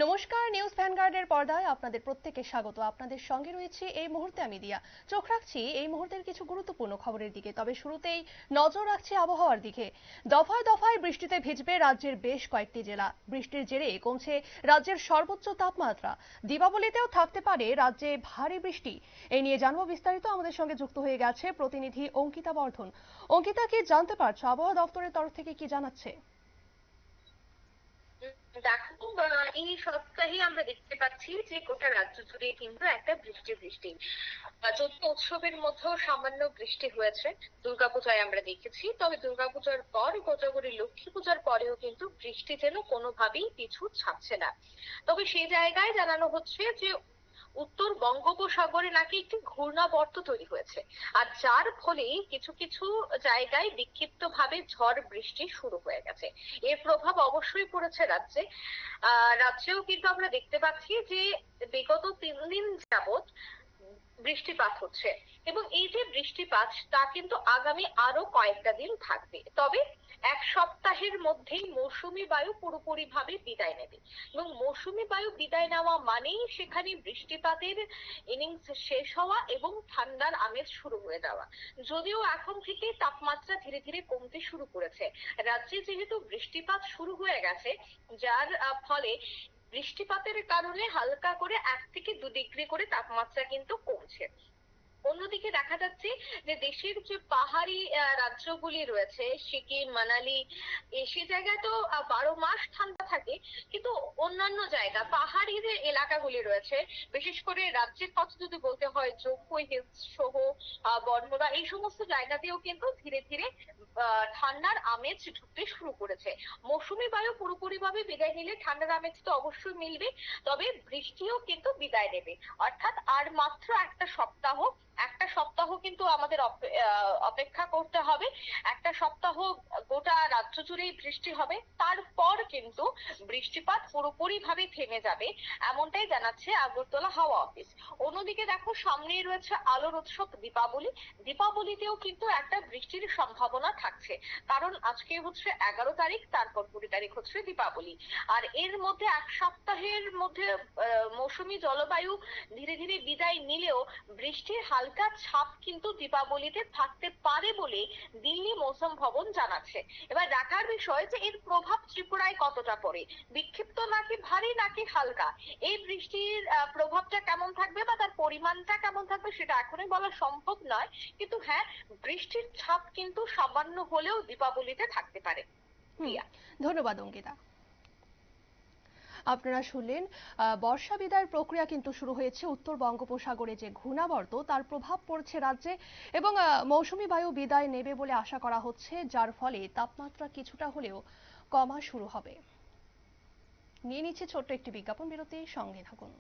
নমস্কার, নিউজ ভ্যানগার্ডের পর্দায় আপনাদের প্রত্যেককে স্বাগত। আপনাদের সঙ্গে রয়েছে এই মুহূর্তে আমি দিয়া। চোখ রাখছি এই মুহূর্তের কিছু গুরুত্বপূর্ণ খবরের দিকে, তবে শুরুতেই নজর রাখছি আবহাওয়ার দিকে। দফায় দফায় বৃষ্টিতে ভিজবে রাজ্যের বেশ কয়েকটি জেলা। বৃষ্টির জেরে কমছে রাজ্যের সর্বোচ্চ তাপমাত্রা। দীপাবলিতেও থাকতে পারে রাজ্যে ভারী বৃষ্টি। এই নিয়ে জানবো বিস্তারিত। আমাদের সঙ্গে যুক্ত হয়ে গেছে প্রতিনিধি অঙ্কিতা বর্ধন। অঙ্কিতা, কি জানতে পারছো? আবহাওয়া দপ্তরের তরফ থেকে কি জানাচ্ছে? দেখো, এই সপ্তাহে আমরা দেখতে পাচ্ছি যে গোটা রাজ্য জুড়ে কিন্তু একটা বৃষ্টি বৃষ্টি যদি উৎসবের মধ্যেও সামান্য বৃষ্টি হয়েছে। দুর্গাপূজায় আমরা দেখেছি, তবে দুর্গাপূজার পর কোজাগরী লক্ষ্মী পূজার পরেও কিন্তু বৃষ্টি যেন কোনোভাবেই পিছু ছাড়ছে না। তবে সেই জায়গায় জানানো হচ্ছে যে উত্তর বঙ্গোপসাগরে নাকি একটি ঘূর্ণাবর্ত তৈরি হয়েছে, আর যার ফলে কিছু কিছু জায়গায় বিক্ষিপ্তভাবে ঝড় বৃষ্টি শুরু হয়ে গেছে। এর প্রভাব অবশ্যই পড়েছে রাজ্যে। রাজ্যেও কিন্তু আমরা দেখতে পাচ্ছি যে বিগত 3 দিন যাবৎ বৃষ্টিপাত হচ্ছে, এবং এই যে বৃষ্টিপাত তা কিন্তু আগামী আরো কয়েকটা দিন থাকবে। তবে এক সপ্তাহের মধ্যেই মৌসুমী বায়ু পুরোপুরি ভাবে বিদায় নেবে, এবং মৌসুমী বায়ু বিদায় নেওয়া মানেই সেখানে বৃষ্টিপাতের ইনিংস শেষ হওয়া এবং ঠান্ডার আমেজ শুরু হয়ে যাওয়া। যদিও এখন থেকে তাপমাত্রা ধীরে ধীরে কমতে শুরু করেছে রাজ্যে, যেহেতু বৃষ্টিপাত শুরু হয়ে গেছে, যার ফলে বৃষ্টিপাতের কারণে হালকা করে 1 থেকে 2 ডিগ্রি করে তাপমাত্রা কিন্তু কমছে। অন্যদিকে দেখা যাচ্ছে যে দেশের যে পাহাড়ি রাজ্যগুলি রয়েছে, সিকিম, মানালি, সে জায়গায় তো 12 মাস ঠান্ডা থাকে, কিন্তু অন্যান্য জায়গা পাহাড়ি যে এলাকাগুলি রয়েছে, বিশেষ করে রাজ্যের কথা যদি বলতে হয়, জম্মু হিলস সহ বনমোরা, এই সমস্ত জায়গাতেও কিন্তু ধীরে ধীরে ঠান্ডার আমেজ ঢুকতে শুরু করেছে। মৌসুমী বায়ু পুরোপুরি ভাবে বিদায় নিলে ঠান্ডার আমেজ তো অবশ্যই মিলবে, তবে বৃষ্টিও কিন্তু বিদায় নেবে। অর্থাৎ আর মাত্র একটা সপ্তাহ কিন্তু আমাদের অপেক্ষা করতে হবে। একটা সপ্তাহ গোটা রাজ্য জুড়েই বৃষ্টি হবে, তারপর কিন্তু বৃষ্টিপাত পুরোপুরি ভাবে থেমে যাবে, এমনটাই জানাচ্ছে আগরতলা হাওয়া অফিস। অন্যদিকে দেখো, সামনেই রয়েছে আলোর উৎসব দীপাবলি। দীপাবলিতেও কিন্তু একটা বৃষ্টির সম্ভাবনা থাকছে, কারণ আজকে হচ্ছে 11 তারিখ, তারপর 20 তারিখ হচ্ছে দীপাবলি। আর এর মধ্যে এক সপ্তাহের মধ্যে মৌসুমী জলবায়ু ধীরে ধীরে বিদায় নিলেও বৃষ্টির হালকা ছাপ কিন্তু দীপাবলিতে থাকতে পারে বলে দিল্লি মৌসুম ভবন জানাচ্ছে। এবার দেখার বিষয় যে এর প্রভাব ত্রিপুরায় কতটা পড়ে, বিক্ষিপ্ত নাকি ভারী নাকি হালকা, এই বৃষ্টির প্রভাবটা কেমন থাকবে বা তার পরিমাণটা কেমন থাকবে সেটা এখনই বলা সম্ভব নয়। কিন্তু হ্যাঁ, বৃষ্টির ছাপ কিন্তু সামান্য হলেও দীপাবলিতে থাকতে পারে। ধন্যবাদ অঙ্কিতা। আপনারা শুনলেন, বর্ষা বিদায়ের প্রক্রিয়া কিন্তু শুরু হয়েছে। উত্তর বঙ্গোপসাগরে যে ঘূর্ণাবর্ত, তার প্রভাব পড়ছে রাজ্যে, এবং মৌসুমী বায়ু বিদায় নেবে বলে আশা করা হচ্ছে, যার ফলে তাপমাত্রা কিছুটা হলেও কমা শুরু হবে। নিয়ে নিচ্ছে ছোট্ট একটি বিজ্ঞাপন বিরতি, সঙ্গে থাকুন।